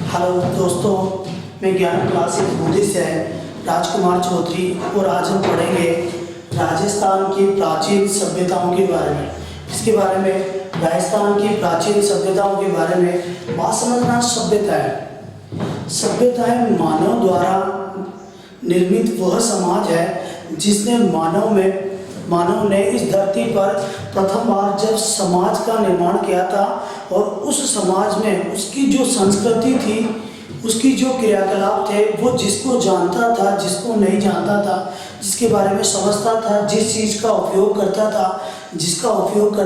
Hello दोस्तों, मैं ज्ञान क्लासिक बूंदी से राजकुमार चौधरी और आज हम पढ़ेंगे राजस्थान की प्राचीन सभ्यताओं के बारे में। इसके बारे में राजस्थान की प्राचीन सभ्यताओं के बारे में बात समझना। सभ्यताएं मानव द्वारा निर्मित वह समाज है जिसने मानव ने इस धरती पर प्रथम बार जब समाज का निर्माण किया था और उस समाज में उसकी जो संस्कृति थी, उसकी जो क्रियाकलाप थे, वो जिसको जानता था, जिसको नहीं जानता था, जिसके बारे में समझता था, जिस चीज़ का उपयोग करता था, जिसका उपयोग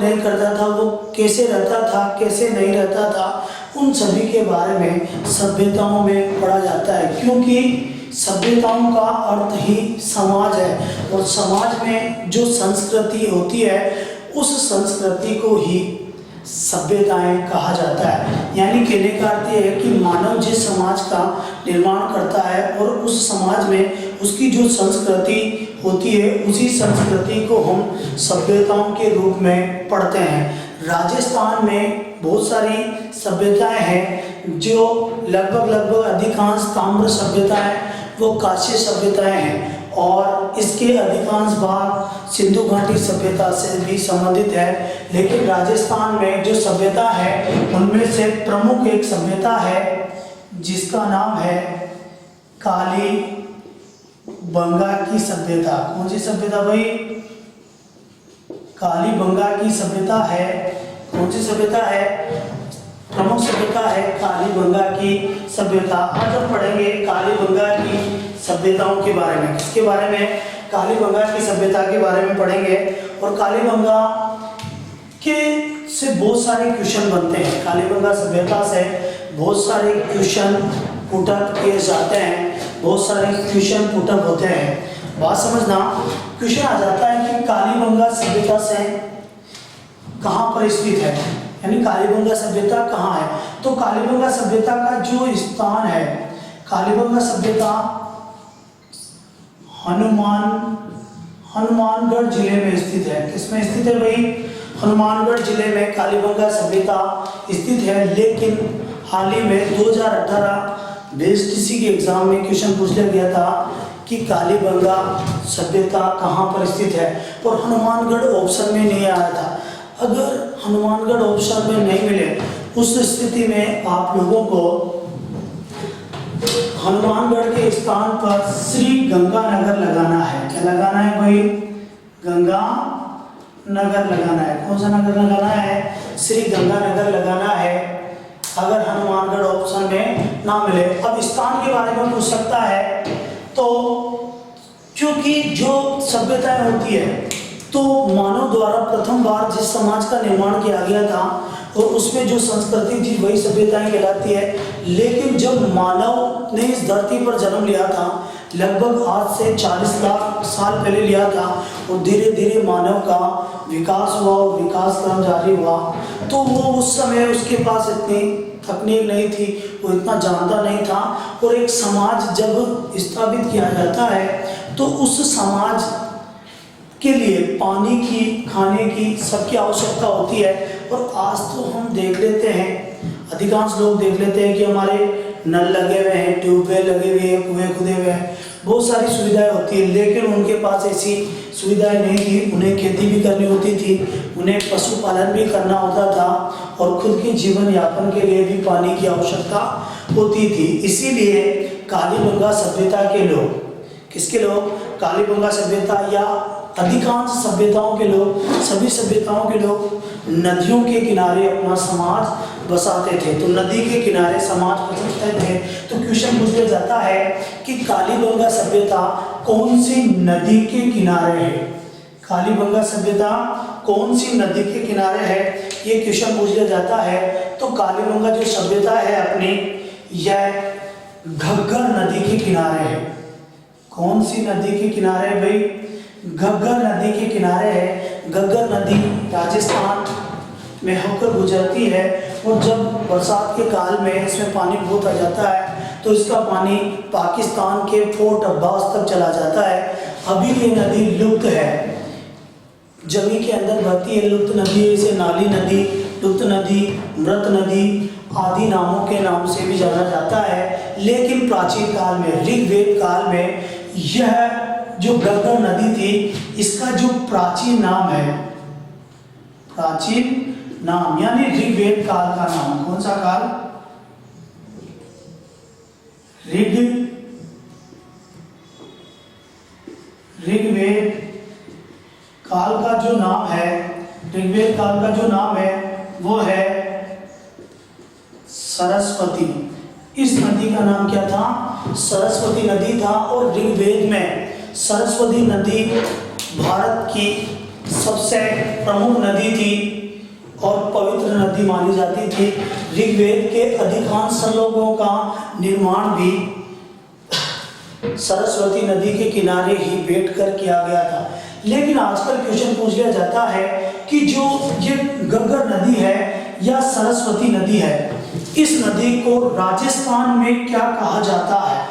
नहीं करता था, वो कैसे रहता था, कैसे नहीं रहता था, उन सभी के बारे में सभ्यताओं में पढ़ा जाता है। क्योंकि सभ्यताओं का अर्थ ही समाज है और समाज में जो संस्कृति होती है उस संस्कृति को ही सभ्यताएं कहा जाता है। यानी कहने का अर्थ है कि मानव जिस समाज का निर्माण करता है और उस समाज में उसकी जो संस्कृति होती है उसी संस्कृति को हम सभ्यताओं के रूप में पढ़ते हैं। राजस्थान में बहुत सारी सभ्यताएं हैं जो लगभग अधिकांश ताम्र सभ्यताएं वो कांस्य सभ्यताएं हैं और इसके अधिकांश भाग सिंधु घाटी सभ्यता से भी संबंधित है। लेकिन राजस्थान में जो सभ्यता है उनमें से प्रमुख एक सभ्यता है जिसका नाम है काली बंगा की सभ्यता। कौन सी सभ्यता भाई? काली बंगा की सभ्यता है। कौन सी सभ्यता है? प्रमुख सभ्यता है काली बंगा की सभ्यता। आज हम पढ़ेंगे काली बंगा की सभ्यताओं के बारे में। किसके बारे में? काली बंगा की सभ्यता के बारे में पढ़ेंगे। और काली बंगा के से बहुत सारे क्वेश्चन बनते हैं। काली बंगा सभ्यता से बहुत सारे क्वेश्चन पुटअप किए जाते हैं, बहुत सारे क्वेश्चन पुटअप होते हैं। बात समझना, क्वेश्चन आ जाता है कि काली बंगा सभ्यता से कहाँ पर स्थित है, यानी कालीबंगा सभ्यता कहाँ है। तो कालीबंगा सभ्यता का जो स्थान है, कालीबंगा सभ्यता हनुमानगढ़ जिले में स्थित है। किसमें स्थित है भाई? हनुमानगढ़ जिले में कालीबंगा सभ्यता स्थित है। लेकिन हाल ही में 2018 बीएसटीसी के एग्जाम में क्वेश्चन पूछ लिया गया था कि कालीबंगा सभ्यता कहाँ पर स्थित है और हनुमानगढ़ ऑप्शन में नहीं आया था। अगर हनुमानगढ़ ऑप्शन में नहीं मिले उस स्थिति में आप लोगों को हनुमानगढ़ के स्थान पर श्री गंगानगर लगाना है। क्या लगाना है भाई? गंगा नगर लगाना है। कौन सा नगर लगाना है? श्री गंगानगर लगाना है अगर हनुमानगढ़ ऑप्शन में ना मिले। अब स्थान के बारे में पूछ सकता है, तो क्योंकि जो सभ्यताएं होती है तो मानव द्वारा प्रथम बार जिस समाज का निर्माण किया गया था और उसमें जो संस्कृति थी वही सभ्यताएं कहलाती है। लेकिन जब मानव ने इस धरती पर जन्म लिया था, लगभग आज से 40 लाख साल पहले लिया था, और धीरे धीरे मानव का विकास हुआ और विकास क्रम जारी हुआ, तो वो उस समय उसके पास इतनी तकनीक नहीं थी, वो इतना जानता नहीं था। और एक समाज जब स्थापित किया जाता है तो उस समाज के लिए पानी की, खाने की सबकी आवश्यकता होती है। और आज तो हम देख लेते हैं, अधिकांश लोग देख लेते हैं कि हमारे नल लगे हुए हैं, ट्यूबवेल लगे हुए हैं, कुएं खुदे हुए हैं, बहुत सारी सुविधाएं होती है। लेकिन उनके पास ऐसी सुविधाएं नहीं थी। उन्हें खेती भी करनी होती थी, उन्हें पशुपालन भी करना होता था और खुद के जीवन यापन के लिए भी पानी की आवश्यकता होती थी। इसीलिए कालीबंगा सभ्यता के लोग, किसके लोग? कालीबंगा सभ्यता या अधिकांश सभ्यताओं के लोग, सभी सभ्यताओं के लोग नदियों के किनारे अपना समाज बसाते थे। तो नदी के किनारे समाज बसाते थे। तो क्वेश्चन पूछा जाता है कि कालीबंगा सभ्यता कौन सी नदी के किनारे है? कालीबंगा सभ्यता कौन सी नदी के किनारे है, ये क्वेश्चन पूछ लिया जाता है। तो कालीबंगा जो सभ्यता है अपनी, यह घग्गर नदी के किनारे है। कौन सी नदी के किनारे है भाई? घग्गर नदी के किनारे है। घग्गर नदी राजस्थान में होकर गुजरती है और जब बरसात के काल में इसमें पानी बहुत आ जाता है तो इसका पानी पाकिस्तान के फोर्ट अब्बास तक चला जाता है। अभी ये नदी लुप्त है, जमीन के अंदर बहती है, लुप्त नदी है। इसे नाली नदी लुप्त नदी, मृत नदी आदि नामों के नाम से भी जाना जाता है। लेकिन प्राचीन काल में, ऋग्वेद काल में, यह जो गंगा नदी थी इसका जो प्राचीन नाम है, प्राचीन नाम यानी ऋग्वेद काल का नाम, कौन सा काल? ऋग्वेद काल का जो नाम है, ऋग्वेद काल का जो नाम है वो है सरस्वती। इस नदी का नाम क्या था? सरस्वती नदी था। और ऋग्वेद में सरस्वती नदी भारत की सबसे प्रमुख नदी थी और पवित्र नदी मानी जाती थी। ऋग्वेद के अधिकांश श्लोकों का निर्माण भी सरस्वती नदी के किनारे ही बैठकर किया गया था। लेकिन आजकल क्वेश्चन पूछ लिया जाता है कि जो ये गंगा नदी है या सरस्वती नदी है, इस नदी को राजस्थान में क्या कहा जाता है?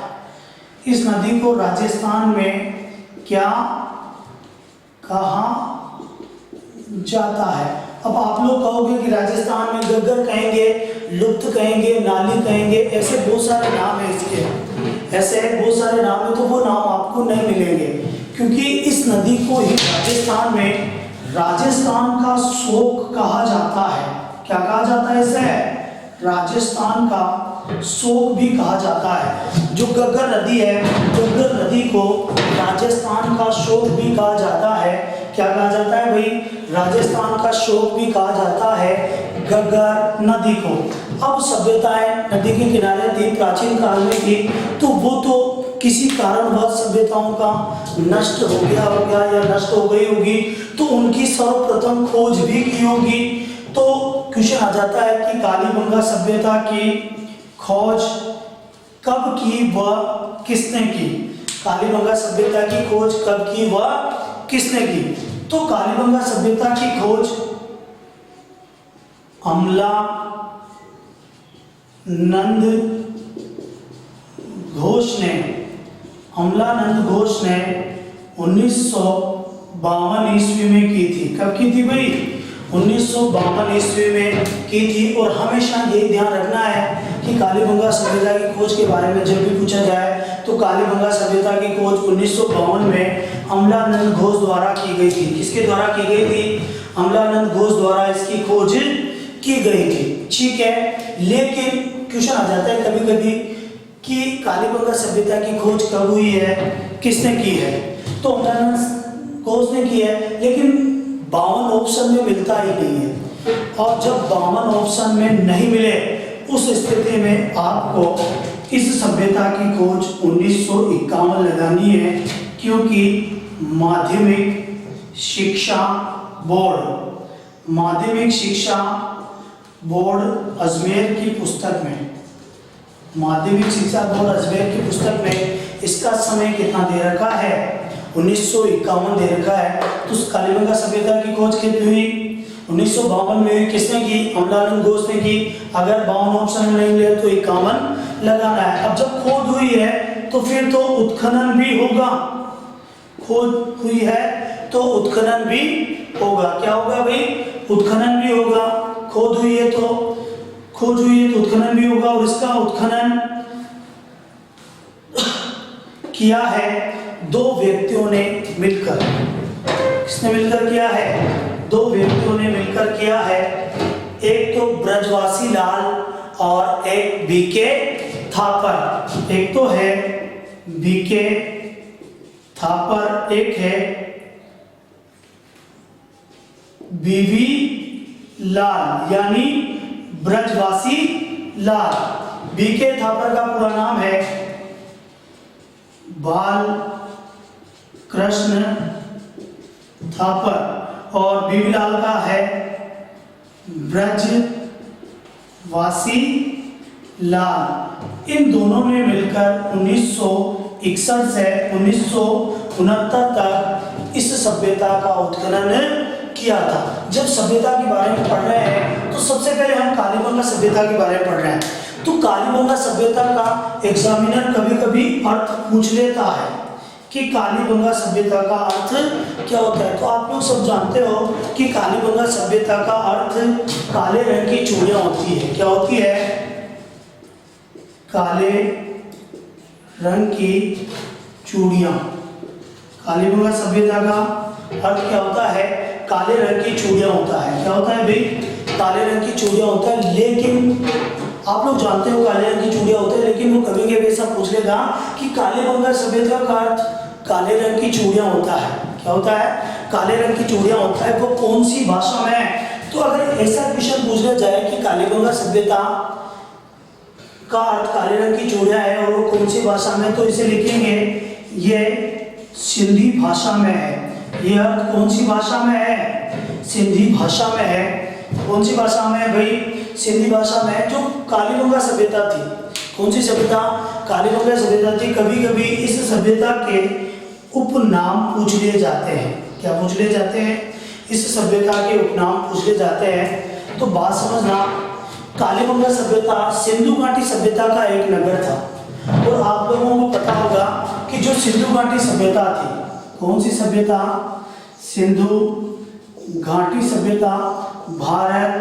इस नदी को राजस्थान में क्या कहा जाता है? अब आप लोग कहोगे कि राजस्थान में गग्गर कहेंगे, लुप्त कहेंगे, नाली कहेंगे, ऐसे बहुत सारे नाम हैं इसके, ऐसे बहुत सारे नाम हैं, तो वो नाम आपको नहीं मिलेंगे क्योंकि इस नदी को ही राजस्थान में राजस्थान का शोक कहा जाता है। क्या कहा जाता है इसे? राजस्थान का शोक भी कहा जाता है। जो गग्गर नदी है, गग्गर नदी को राजस्थान का शोक भी कहा जाता है। क्या कहा जाता है भाई? राजस्थान का शोक भी कहा जाता है गग्गर नदी को। अब सभ्यताएं नदी के किनारे थी, प्राचीन काल में थी, तो वो तो किसी कारणवश सभ्यताओं का नष्ट हो गया या नष्ट हो गई होगी, तो उनकी सर्वप्रथम खोज भी की होगी। तो क्वेश्चन आ जाता है कि कालीबंगा सभ्यता की खोज कब की व किसने की? कालीबंगा सभ्यता की खोज कब की व किसने की? तो कालीबंगा सभ्यता की खोज अमलानंद घोष ने 1952 ईस्वी में की थी। कब की थी भाई? 1952 ईस्वी में की थी। और हमेशा यही ध्यान रखना है कि कालीबंगा सभ्यता की खोज के बारे में जब भी पूछा जाए तो कालीबंगा सभ्यता की खोज 1952 में अमलानंद घोष द्वारा की गई थी। किसके द्वारा की गई थी? अमलानंद घोष द्वारा इसकी खोज की गई थी। ठीक है, लेकिन क्वेश्चन आ जाता है कभी कभी कि कालीबंगा सभ्यता की खोज कब हुई है, किसने की है? तो अमलानंद घोष ने की है, लेकिन 52 ऑप्शन में मिलता ही नहीं है। और जब 52 ऑप्शन में नहीं मिले उस स्थिति में आपको इस सभ्यता की खोज 1951 लगानी है, क्योंकि माध्यमिक शिक्षा बोर्ड अजमेर की पुस्तक में, माध्यमिक शिक्षा बोर्ड अजमेर की पुस्तक में इसका समय कितना दे रखा है? 1951 दे रखा है। तो कालीबंगा सभ्यता की खोज कितनी हुई? 1952 में। किसने की? अमलानंद घोष ने की। अगर 52 ऑप्शन में नहीं मिले तो 51 लगाना है। अब जब खोज हुई है तो फिर तो उत्खनन भी होगा। खोज हुई है तो उत्खनन भी होगा। क्या होगा भाई? उत्खनन भी होगा। खोज हुई है तो उत्खनन भी होगा। और इसका उत्खनन किया है दो व्यक्तियों ने मिलकर। किसने मिलकर किया है? दो व्यक्तियों ने मिलकर किया है। एक तो ब्रजवासी लाल और एक बीके थापर। एक तो है बीके थापर, एक है बीवी लाल यानी ब्रजवासी लाल। बीके थापर का पूरा नाम है बाल कृष्ण थापर और बीवीलाल का है ब्रजवासी लाल। इन दोनों ने मिलकर 1961 से 1969 तक इस सभ्यता का उत्खनन किया था। जब सभ्यता के बारे में पढ़ रहे हैं तो सबसे पहले हम कालीबंगा सभ्यता के बारे में पढ़ रहे हैं। तो कालीबंगा सभ्यता का एग्जामिनर कभी कभी अर्थ पूछ लेता है कि कालीबंगा सभ्यता का अर्थ क्या होता है। तो आप लोग सब जानते हो कि कालीबंगा सभ्यता का अर्थ काले रंग की चूड़ियां होती है। क्या होती है? काले रंग की चूड़ियां। कालीबंगा सभ्यता का अर्थ क्या होता है? काले रंग की चूड़ियां होता है। क्या होता है भाई? काले रंग की चूड़ियां होता है। लेकिन आप लोग जानते हो काले रंग की चूड़ियां होते हैं, लेकिन वो कभी कभी ऐसा पूछ लेगा कि कालीबंगा सभ्यता का अर्थ काले रंग की चूड़ियां होता है। क्या होता है? काले रंग की चूड़ियां होता है। वो कौन सी भाषा में है? तो अगर ऐसा क्वेश्चन पूछा जाए कि कालीबंगा सभ्यता का अर्थ काले रंग की चूड़ियां है और वो कौन सी भाषा में, तो इसे लिखेंगे ये सिंधी भाषा में है। ये अर्थ कौन सी भाषा में है? सिंधी भाषा में है। कौन सी भाषा में है भाई? सिंधी भाषा में है। जो कालीबंगा सभ्यता थी, कौन सी सभ्यता? कालीबंगा सभ्यता थी। कभी कभी इस सभ्यता के उपनाम पूछ लिए जाते हैं। क्या पूछ लिए जाते हैं? इस सभ्यता के उपनाम पूछ लिए जाते हैं। तो बात समझना, कालीबंगा सभ्यता सिंधु घाटी सभ्यता का एक नगर था। और आप लोगों को पता होगा कि जो सिंधु घाटी सभ्यता थी, कौन सी सभ्यता? सिंधु घाटी सभ्यता भारत,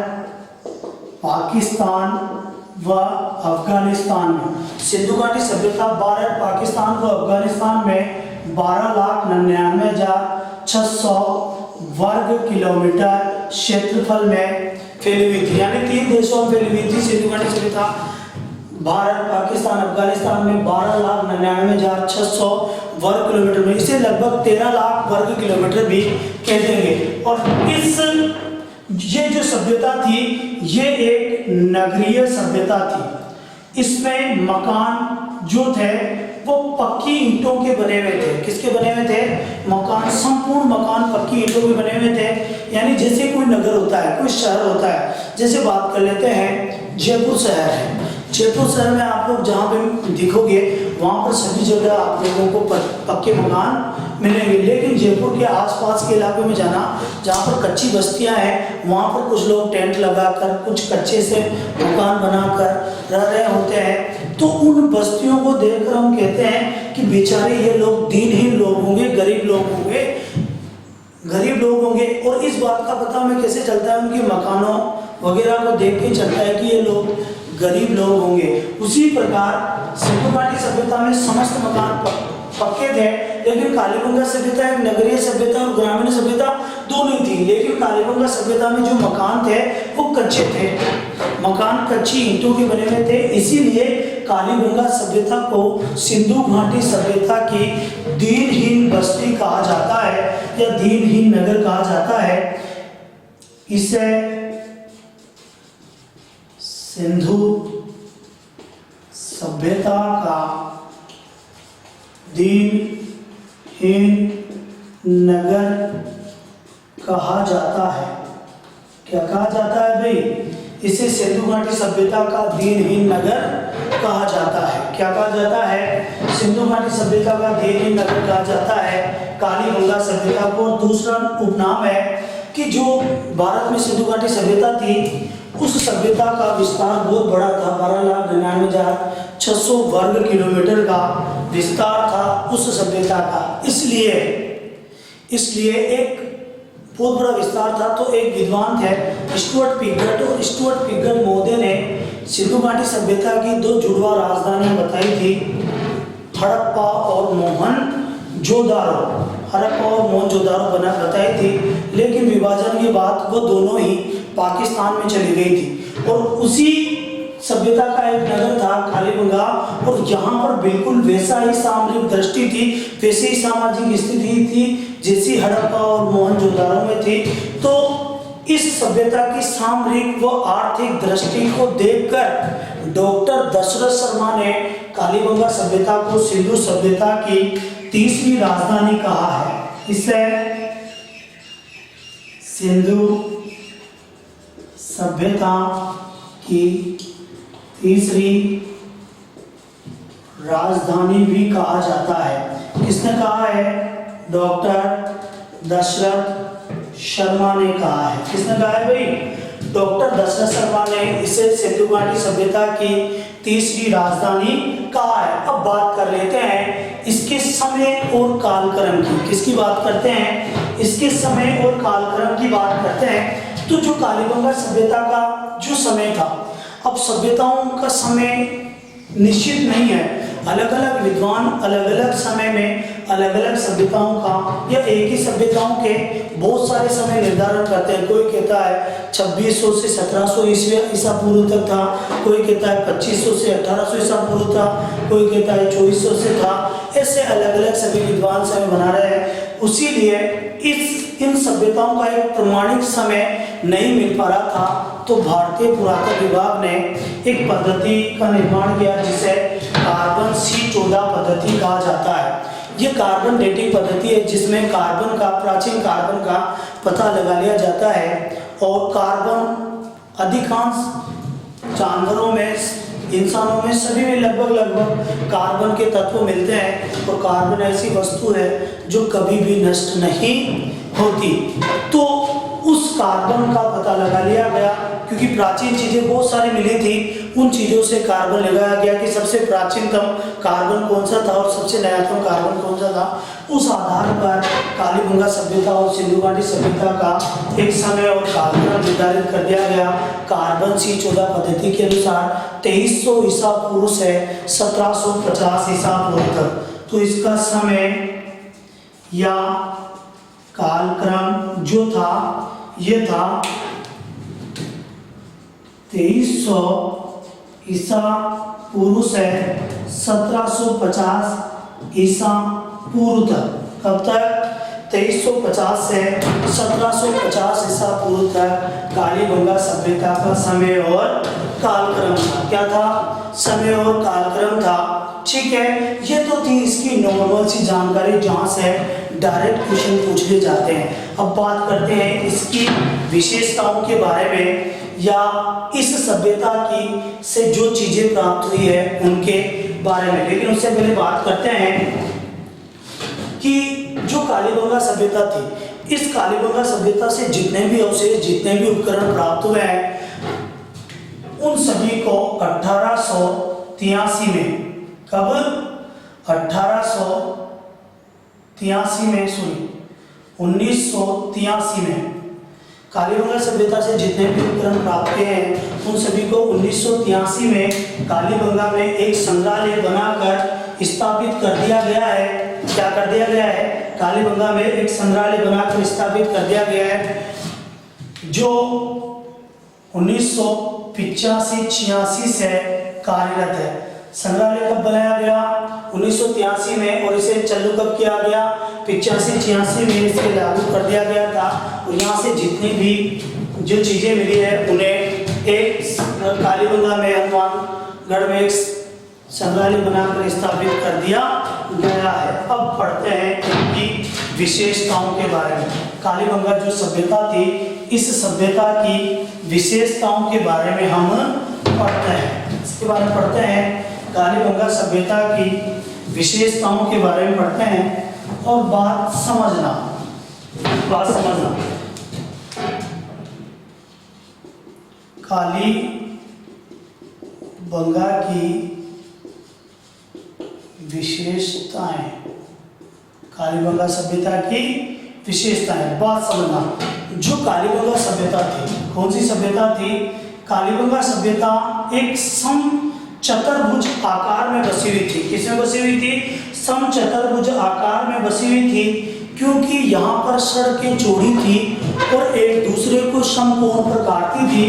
पाकिस्तान व अफगानिस्तान में। सिंधु घाटी सभ्यता भारत, पाकिस्तान व अफगानिस्तान में 12,99,600 वर्ग किलोमीटर क्षेत्रफल में फैली हुई थी। यानी 3 देशों में फैली हुई थी सिंधु घाटी सभ्यता। भारत, पाकिस्तान, अफगानिस्तान में 12,99,600 वर्ग किलोमीटर में, इसे लगभग 13 लाख वर्ग किलोमीटर भी कह देंगे। और ये जो सभ्यता थी ये एक नगरीय सभ्यता थी। इसमें मकान जो थे वो पक्की ईंटों के बने हुए थे। किसके बने हुए थे? मकान, संपूर्ण मकान पक्की ईंटों के बने हुए थे। यानी जैसे कोई नगर होता है, कोई शहर होता है, जैसे बात कर लेते हैं जयपुर शहर है। जयपुर शहर में आप लोग जहाँ पे दिखोगे वहाँ पर सभी जगह आप लोगों को पक्के मकान मिलेंगे। लेकिन जयपुर के आसपास के इलाकों में जाना, जहाँ पर कच्ची बस्तियाँ हैं, वहाँ पर कुछ लोग टेंट लगाकर, कुछ कच्चे से मकान बनाकर रह रहे होते हैं। तो उन बस्तियों को देखकर हम कहते हैं कि बेचारे ये लोग दीनहीन लोग होंगे, गरीब लोग होंगे, गरीब लोग होंगे। और इस बात का पता हमें कैसे चलता है? उनके मकानों वगैरह को देख के चलता है कि ये लोग गरीब लोग होंगे। उसी प्रकार सिंधु घाटी सभ्यता में समस्त मकान पक्के थे, लेकिन कालीबंगा सभ्यता एक नगरीय सभ्यता और ग्रामीण सभ्यता दोनों थी। लेकिन कालीबंगा सभ्यता में जो मकान थे वो कच्चे थे, मकान कच्ची ईंटों के बने हुए थे। इसीलिए कालीबंगा सभ्यता को सिंधु घाटी सभ्यता की दीनहीन बस्ती कहा जाता है या दीनहीन नगर कहा जाता है। इसे सिंधु सभ्यता का दीनहीन नगर कहा जाता है। क्या कहा जाता है भाई? इसे सिंधु घाटी सभ्यता का दीनहीन नगर कहा जाता है। क्या कहा जाता है? सिंधु घाटी सभ्यता का दीनहीन नगर कहा जाता है कालीबंगा सभ्यता को। दूसरा उपनाम है कि जो भारत में सिंधु घाटी सभ्यता थी उस सभ्यता का विस्तार बहुत बड़ा था। 12,99,600 वर्ग किलोमीटर का विस्तार था उस सभ्यता का। इसलिए एक बहुत बड़ा विस्तार था। तो एक विद्वान थे स्टुअर्ट पिगट, और स्टुअर्ट पिगट महोदय ने सिंधु घाटी सभ्यता की 2 जुड़वा राजधानियां बताई थी, हड़प्पा और मोहनजोदारो। हड़प्पा और मोहनजोदारो बताई थी, लेकिन विभाजन के बाद वो दोनों ही पाकिस्तान में चली गई थी। और उसी सभ्यता का एक नगर था कालीबंगा, और यहाँ पर बिल्कुल वैसा ही सामरिक दृष्टि थी, वैसी ही सामाजिक स्थिति थी जैसी हड़प्पा और मोहनजोदारो में थी। तो इस सभ्यता की सामरिक व आर्थिक दृष्टि को देखकर डॉक्टर दशरथ शर्मा ने कालीबंगा सभ्यता को सिंधु सभ्यता की तीसरी राजधानी कहा है। इसे सिंधु सभ्यता की तीसरी राजधानी भी कहा जाता है। किसने कहा है? डॉक्टर दशरथ शर्मा ने कहा है। किसने कहा है भाई? डॉक्टर दशरथ शर्मा ने इसे सिंधु घाटी सभ्यता की तीसरी राजधानी कहा है। अब बात कर लेते हैं इसके समय और कालक्रम की, किसकी बात करते हैं, इसके समय और कालक्रम की बात करते हैं। तो जो कालीबंगा सभ्यता का जो समय था, अब सभ्यताओं का समय निश्चित नहीं है, अलग अलग विद्वान अलग अलग समय में अलग अलग सभ्यताओं का या एक ही सभ्यताओं के बहुत सारे समय निर्धारण करते हैं। कोई कहता है 2600 से 1700 ईसा पूर्व तक था, कोई कहता है 2500 से 1800 ईसा पूर्व था, कोई कहता है 2400 से था। ऐसे अलग अलग सभी विद्वान समय बना रहे हैं। उसीलिए इन सभ्यताओं का एक प्रमाणिक समय नहीं मिल पा रहा था, तो भारतीय पुरातत्व विभाग ने एक पद्धति का निर्माण किया जिसे कार्बन C14 पद्धति कहा जाता है। ये कार्बन डेटिंग पद्धति है जिसमें कार्बन का, प्राचीन कार्बन का पता लगा लिया जाता है। और कार्बन अधिकांश जानवरों में, इंसानों में, सभी में लगभग कार्बन के तत्व मिलते हैं। और कार्बन ऐसी वस्तु है जो कभी भी नष्ट नहीं होती। तो उस कार्बन का पता लगा लिया गया, क्योंकि प्राचीन चीजें बहुत सारी मिली थी। उन चीजों से कार्बन लगाया गया कि सबसे प्राचीनतम कार्बन कौन सा था और सबसे नयातम कार्बन कौन सा था। उस आधार पर कालीबंगा सभ्यता और सिंधु घाटी सभ्यता का एक समय और कालक्रम निर्धारित कर दिया गया। कार्बन C14 पद्धति के अनुसार 2300 ईसा पूर्व से 1750 ईसा पूर्व तक। तो इसका समय या कालक्रम जो था ये था 2300 ईसा पूर्व से 1750 ईसा पूर्व तक। कब तक? 2350 से 1750 ईसा पूर्व तक कालीबंगा सभ्यता का समय और कालक्रम था। क्या था? समय और कालक्रम था। ठीक है, ये तो थी इसकी नॉर्मल सी जानकारी जहां से डायरेक्ट क्वेश्चन पूछ लिए जाते हैं। अब बात करते हैं इसकी विशेषताओं के बारे में या इस सभ्यता की से जो चीजें प्राप्त हुई है उनके बारे में। लेकिन उससे पहले बात करते हैं कि जो कालीबंगा सभ्यता थी, इस कालीबंगा सभ्यता से जितने भी अवशेष, जितने भी उपकरण प्राप्त हुए हैं, उन सभी को 1883 में, कब? 1883 में, सॉरी 1983 में कालीबंगा सभ्यता से जितने भी उपकरण प्राप्त किए हैं उन सभी को 1983 में कालीबंगा में एक संग्रहालय बनाकर स्थापित कर दिया गया है। क्या कर दिया गया है? कालीबंगा में एक संग्रहालय बनाकर स्थापित कर दिया गया है, जो 1985-86 से कार्यरत है। संग्रहालय कब बनाया गया? 1983 में। और इसे चालू कब किया गया? 85-86 में इसे लागू कर दिया गया था। और यहाँ से जितनी भी जो चीजें मिली है उन्हें एक कालीबंगा में, हनुमानगढ़ में एक संग्रहालय बनाकर स्थापित कर दिया गया है। अब पढ़ते हैं इनकी विशेषताओं के बारे में। कालीबंगा जो सभ्यता थी, इस सभ्यता की विशेषताओं के बारे में हम पढ़ते हैं। इसके बारे में पढ़ते हैं, कालीबंगा सभ्यता की विशेषताओं के बारे में पढ़ते हैं। और बात समझना, कालीबंगा की विशेषताएं, कालीबंगा सभ्यता की विशेषताएं, बात समझना। जो कालीबंगा सभ्यता थी, कौन सी सभ्यता थी? कालीबंगा सभ्यता एक समचतुर्भुज आकार में बसी हुई थी। किसमें बसी हुई थी? समचतुर्भुज आकार में बसी हुई थी, क्योंकि यहाँ पर सड़कें चौड़ी थी और एक दूसरे को समकोण पर काटती थी,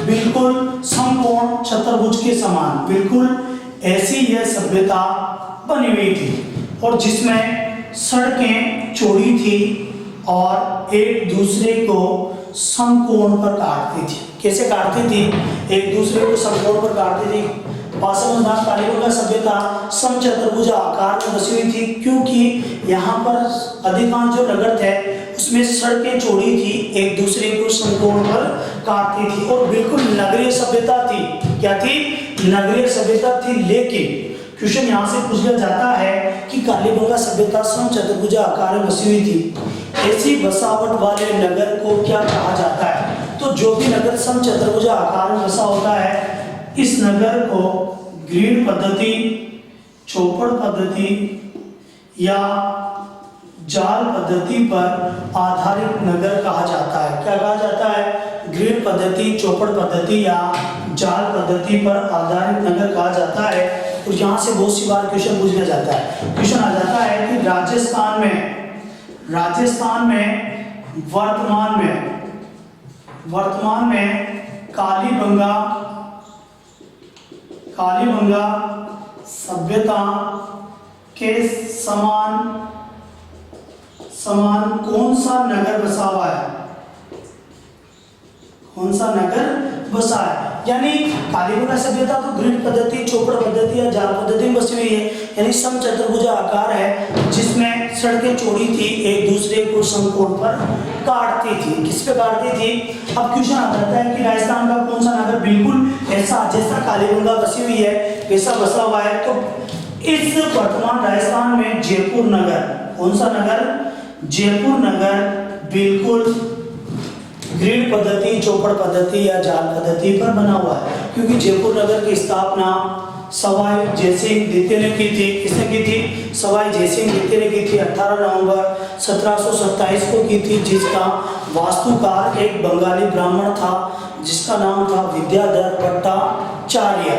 बिल्कुल समकोण चतुर्भुज के समान। बिल्कुल ऐसी यह सभ्यता बनी हुई थी और जिसमें सड़कें चौड़ी थी और एक दूसरे को समकोण पर काटती थी। कैसे काटती थी? एक दूसरे को समकोण पर काटती थी। पाषाण कालीबंगा सभ्यता समचतुर्भुज आकार में बसी हुई थी, क्योंकि यहाँ पर अधिकांश जो नगर थे उसमें सड़कें चौड़ी थी, एक दूसरे को समकोण पर काटती थी और बिल्कुल नगरीय सभ्यता थी। क्या थी? नगरीय सभ्यता थी। लेकिन क्वेश्चन यहाँ से पूछ लिया जाता है कि कालीबंगा सभ्यता समचतुर्भुज आकार में बसी हुई थी, ऐसी बसावट वाले नगर को क्या कहा जाता है? तो जो भी नगर समचतुर्भुज आकार में बसा होता है, इस नगर को ग्रीड पद्धति, चौपड़ पद्धति या जाल पद्धति पर आधारित नगर कहा जाता है। क्या कहा जाता है? ग्रिड पद्धति, चौपड़ पद्धति या जाल पद्धति पर आधारित नगर कहा जाता है। और यहाँ से बहुत सी बार क्वेश्चन पूछा जाता है। क्वेश्चन आ जाता है कि राजस्थान में वर्तमान में कालीबंगा सभ्यता के समान कौन सा नगर बसा हुआ है? कौन सा नगर बसा है? यानी कालीबंगा सभ्यता तो ग्रिड पद्धति, चौपड़ पद्धति या जाल पद्धति में बसी हुई है। यानी समचतुर्भुजा आकार है जिसमें सड़कें चौड़ी थी, एक दूसरे को समकोण पर काटती थी। किस पे काटती थी? अब क्वेश्चन आ जाता है कि राजस्थान का कौन सा नगर बिल्कुल ऐसा जैसा कालीबंगा बसी हुई है वैसा बसा हुआ है? तो इस वर्तमान राजस्थान में जयपुर नगर, कौन सा नगर? जयपुर नगर बिल्कुल ग्रिड पद्धति, चौपड़ पद्धति या जाल पद्धति पर बना हुआ है। क्योंकि जयपुर नगर की स्थापना सवाई जयसिंह द्वितीय ने की थी। किसने की थी? सवाई जयसिंह द्वितीय ने की थी। 18 नवंबर 1727 को की थी, जिसका वास्तुकार एक बंगाली ब्राह्मण था जिसका नाम था विद्याधर भट्टाचार्य।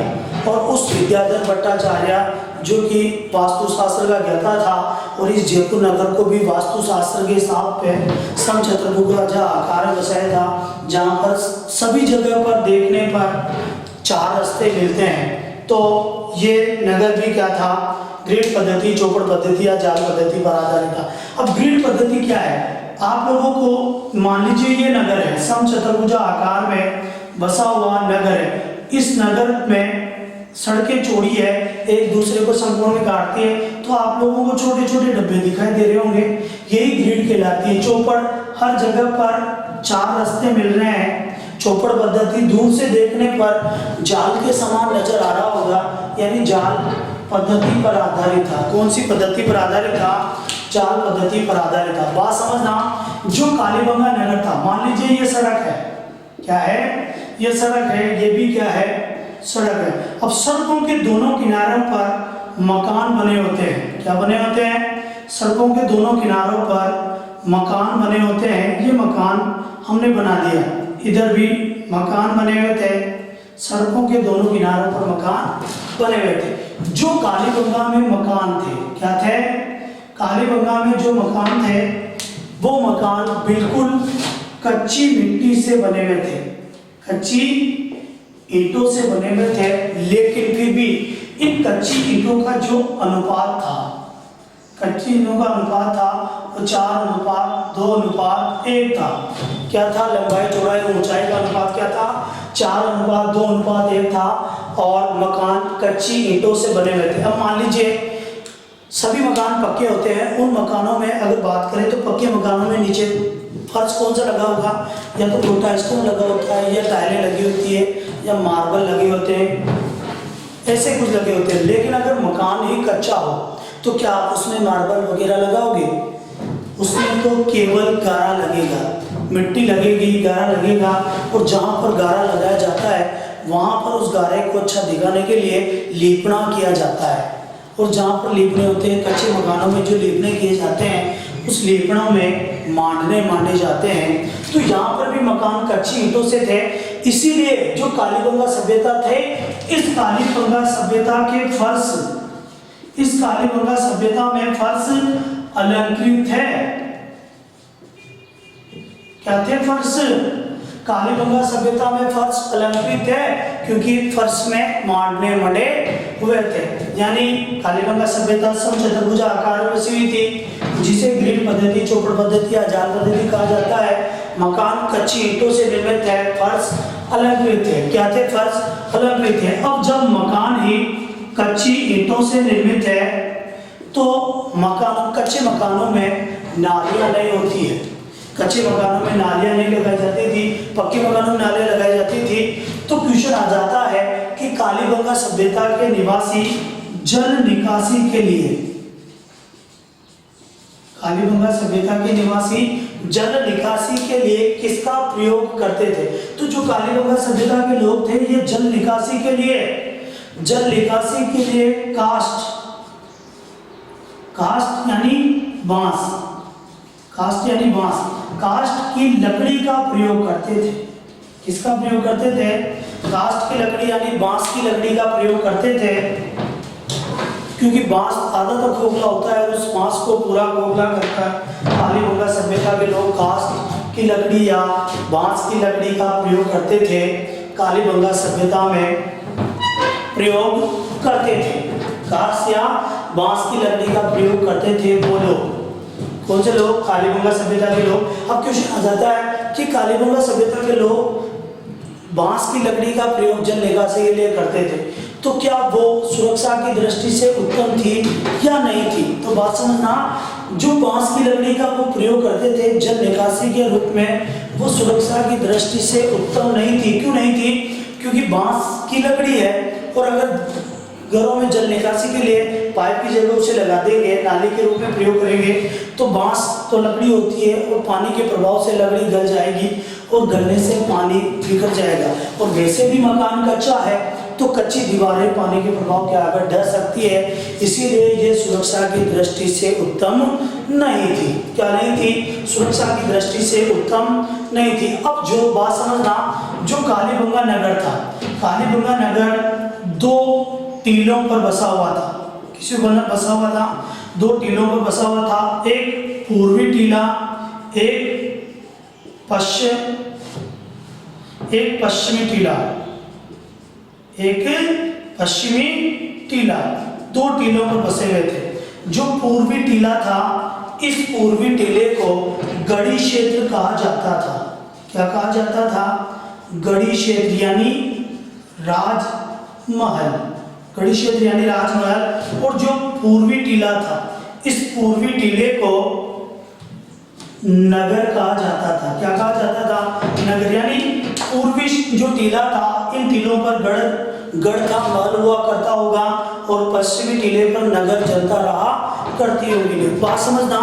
और उस विद्याधर भट्टाचार्य जो कि वास्तुशास्त्र का ज्ञाता था और इस जयपुर नगर को भी वास्तुशास्त्र के हिसाब पे समचतुर्भुजा आकार में बसाया था, जहाँ पर सभी जगह पर देखने पर 4 रास्ते मिलते हैं। तो ये नगर भी क्या था? ग्रिड पद्धति, चौपड़ पद्धति या जाल पद्धति पर आधारित था। अब ग्रिड पद्धति क्या है? आप लोगों को मान लीजिए ये नगर है, समचतुर्भुजा आकार में बसा हुआ नगर है। इस नगर में सड़कें चौड़ी है, एक दूसरे को समकोण में काटती है, तो आप लोगों को छोटे छोटे डब्बे दिखाई दे रहे होंगे, यही ग्रिड कहलाती है। चौपड़, हर जगह पर 4 रास्ते मिल रहे हैं। चौपड़ पद्धति दूर से देखने पर जाल के समान नजर आ रहा होगा, यानी जाल पद्धति पर आधारित था। कौन सी पद्धति पर आधारित था? जाल पद्धति पर आधारित था। बात समझना, जो कालीबंगा नगर था, मान लीजिए ये सड़क है, क्या है? ये सड़क है, ये भी क्या है? सड़क है। अब सड़कों के दोनों किनारों पर मकान बने होते हैं। क्या बने होते हैं? सड़कों के दोनों किनारों पर मकान बने होते हैं। ये मकान हमने बना दिया, इधर भी मकान बने हुए थे, सड़कों के दोनों किनारों पर मकान बने हुए थे। जो कालीबंगा में मकान थे, क्या थे? कालीबंगा में जो मकान थे वो मकान बिल्कुल कच्ची मिट्टी से बने हुए थे, कच्ची ईंटों से बने हुए थे। लेकिन फिर भी इन कच्ची ईंटों का जो अनुपात था, कच्ची ईंटों का अनुपात था वो 4:2:1 था। क्या था? लंबाई, चौड़ाई, ऊंचाई का अनुपात क्या था? 4:2:1 था। और मकान कच्ची ईंटों से बने हुए थे। अब मान लीजिए सभी मकान पक्के होते हैं, उन मकानों में अगर बात करें तो पक्के मकानों में नीचे फर्श कौन सा लगा होगा? या तो मोटा स्टोन लगा होता है, या टाइलें लगी होती है, या मार्बल लगे होते हैं, ऐसे कुछ लगे होते हैं। लेकिन अगर मकान ही कच्चा हो तो क्या आप उसमें मार्बल वगैरह लगाओगे? उसमें तो केवल गारा लगेगा, मिट्टी लगेगी, गारा लगेगा। और जहाँ पर गारा लगाया जाता है वहाँ पर उस गारे को अच्छा दिखाने के लिए लीपना किया जाता है। और जहाँ पर लीपने होते हैं, कच्चे मकानों में जो लीपने किए जाते हैं, उस लीपना में मांडने जाते हैं। तो यहाँ पर भी मकान कच्ची ईंटों से थे। इसीलिए जो कालीबंगा सभ्यता थे, इस कालीबंगा सभ्यता के फर्श, इस कालीबंगा सभ्यता में फर्श अलंकृत है। क्या थे? फर्श। कालीबंगा सभ्यता में फर्श अलंकृत है क्योंकि फर्श में मांडने मढ़े हुए थे। यानी कालीबंगा सभ्यता समचतुर्भुजा आकार में बसी हुई थी, जिसे ग्रिड पद्धति, चौपड़ पद्धति या जाल पद्धति कहा जाता है। मकान कच्ची ईंटों से निर्मित है, फर्श अलंकृत है। क्या थे? फर्श अलंकृत है। अब जब मकान ही कच्ची ईंटों से निर्मित है तो कच्चे मकानों में नालियां नहीं होती है। कच्चे मकानों में नालियां नहीं लगाई जाती थी, पक्के मकानों में नालियां लगाई जाती थी। तो क्वेश्चन आ जाता है कि कालीबंगा सभ्यता के निवासी जल निकासी के लिए, कालीबंगा सभ्यता के निवासी जल निकासी के लिए किसका प्रयोग करते थे? तो जो कालीबंगा सभ्यता के लोग थे, ये जल निकासी के लिए काष्ठ काष्ठ यानी बांस, काष्ठ यानी बांस, काष्ठ की लकड़ी का प्रयोग करते थे। किसका प्रयोग करते थे? काष्ठ की लकड़ी यानी बांस की लकड़ी का प्रयोग करते थे, क्योंकि बांस आधा तो खोखला होता है, उस बांस को पूरा खोखला करता है। कालीबंगा सभ्यता के लोग काष्ठ की लकड़ी या बांस की लकड़ी का प्रयोग करते थे, कालीबंगा सभ्यता में प्रयोग करते थे। काष्ठ या बांस की लकड़ी का प्रयोग करते थे वो लोग। कौन से लोग? कालीबंगा सभ्यता के लोग। अब क्वेश्चन आ जाता है कि कालीबंगा सभ्यता के लोग बांस की लकड़ी का प्रयोग जल निकासी के लिए करते थे, तो क्या वो सुरक्षा की दृष्टि से उत्तम थी या नहीं थी? तो बात समझना, जो बांस की लकड़ी का वो प्रयोग करते थे जल निकासी के रूप में, वो सुरक्षा की दृष्टि से उत्तम नहीं थी। क्यों नहीं थी? क्योंकि बांस की लकड़ी है और अगर घरों में जल निकासी के लिए पाइप की जगह उसे लगा देंगे, नाली के रूप में प्रयोग करेंगे, तो बांस तो लकड़ी होती है और पानी के प्रभाव से लकड़ी गल जाएगी और गलने से पानी बिखर जाएगा। और वैसे भी मकान कच्चा है तो कच्ची दीवारें पानी के प्रभाव के आगे ढह सकती है, इसीलिए ये सुरक्षा की दृष्टि से उत्तम नहीं थी। क्या नहीं थी? सुरक्षा की दृष्टि से उत्तम नहीं थी। अब जो बात समझना, जो कालीबंगा नगर था, कालीबंगा नगर दो टीलों पर बसा हुआ था। किसी पर बसा हुआ था? दो टीलों पर बसा हुआ था। एक पूर्वी टीला, एक पश्चिमी टीला, एक पश्चिमी टीला, दो टीलों पर बसे हुए थे। जो पूर्वी टीला था, इस पूर्वी टीले को गढ़ी क्षेत्र कहा जाता था। क्या कहा जाता था? गढ़ी क्षेत्र यानी राजमहल, गढ़ी क्षेत्र यानी राजमहल। और जो पूर्वी टीला था, इस पूर्वी टीले को नगर कहा जाता था। क्या कहा जाता था? नगर। यानी पूर्वी जो टीला था, इन टीलों पर गढ़ का महल हुआ करता होगा और पश्चिमी टीले पर नगर चलता रहा करती होगी। बात समझना,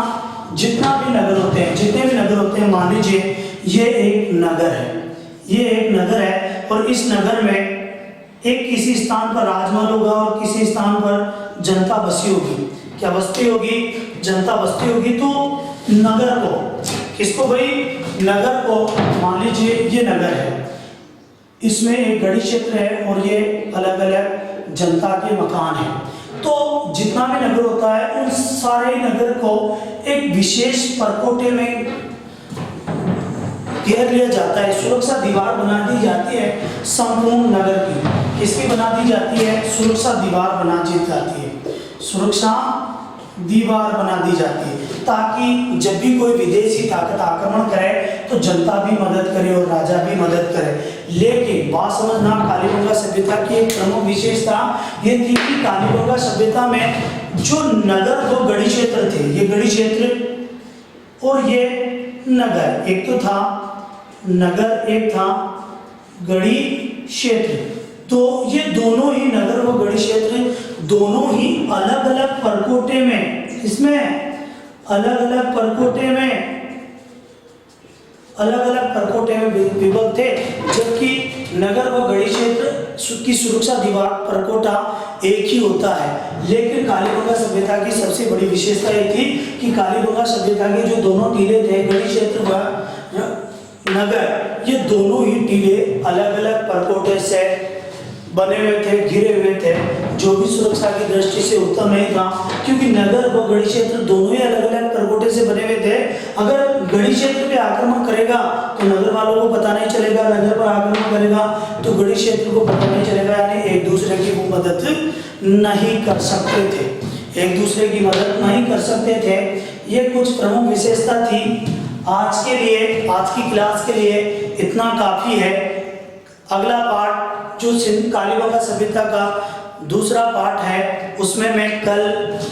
जितना भी नगर होते हैं, जितने भी नगर होते हैं, मान लीजिए ये एक नगर है, ये एक नगर है और इस नगर में एक किसी स्थान पर राजमहल होगा और किसी स्थान पर जनता बसी होगी। क्या बसती होगी? जनता बसती होगी। तो नगर को, किसको भाई? नगर को, मान लीजिए ये नगर है, इसमें एक गढ़ी क्षेत्र है और ये अलग अलग जनता के मकान हैं। तो जितना भी नगर होता है, उन सारे नगर को एक विशेष परकोटे में घेर लिया जाता है। सुरक्षा दीवार बना दी जाती है संपूर्ण नगर की। किसकी बना दी जाती है? सुरक्षा दीवार बना दी जाती है, सुरक्षा दीवार बना दी जाती है, ताकि जब भी कोई विदेशी ताकत आक्रमण करे तो जनता भी मदद करे और राजा भी मदद करे। लेकिन बात समझना, कालीबंगा सभ्यता की एक प्रमुख विशेषता ये थी कि कालीबंगा सभ्यता में जो नगर दो गढ़ी क्षेत्र थे, ये गढ़ी क्षेत्र और ये नगर, एक तो था नगर, एक था गढ़ी क्षेत्र। तो ये दोनों ही नगर व गढ़ी क्षेत्र दोनों ही अलग अलग परकोटे में, इसमें अलग अलग परकोटे में विभक्त थे, जबकि नगर व गढ़ी क्षेत्र की सुरक्षा दीवार परकोटा एक ही होता है। लेकिन कालीबंगा सभ्यता की सबसे बड़ी विशेषता ये थी कि कालीबंगा सभ्यता के जो दोनों टीले थे, गढ़ी क्षेत्र व नगर, ये दोनों ही टीले अलग अलग परकोटे से बने हुए थे, घिरे हुए थे, जो भी सुरक्षा की दृष्टि से उत्तम नहीं था, क्योंकि नगर व गढ़ी क्षेत्र दोनों ही अलग अलग परकोटे से बने हुए थे। अगर गढ़ी क्षेत्र पे आक्रमण करेगा तो नगर वालों को पता नहीं चलेगा, नगर पर आक्रमण करेगा तो गढ़ी क्षेत्र को पता नहीं चलेगा, यानी एक दूसरे की वो मदद नहीं कर सकते थे, एक दूसरे की मदद नहीं कर सकते थे। ये कुछ प्रमुख विशेषता थी। आज के लिए, आज की क्लास के लिए इतना काफी है। अगला पार्ट जो कालीबंगा सभ्यता का दूसरा पार्ट है, उसमें मैं कल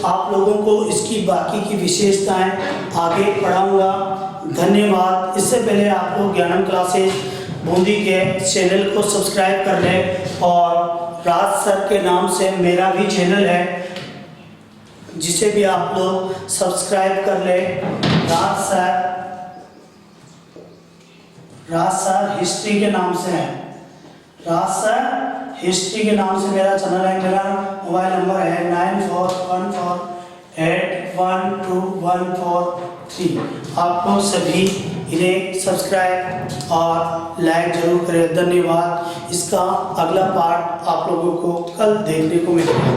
आप लोगों को इसकी बाकी की विशेषताएं आगे पढ़ाऊंगा। धन्यवाद। इससे पहले आप लोग ज्ञानम क्लासेस बूंदी के चैनल को सब्सक्राइब कर लें और राज सर के नाम से मेरा भी चैनल है, जिसे भी आप लोग सब्सक्राइब कर लें। राज सर हिस्ट्री के नाम से है, राज सर हिस्ट्री के नाम से मेरा चैनल है। मेरा मोबाइल नंबर है 9414 812143। आप लोग सभी इन्हें सब्सक्राइब और लाइक जरूर करें। धन्यवाद। इसका अगला पार्ट आप लोगों को कल देखने को मिलेगा।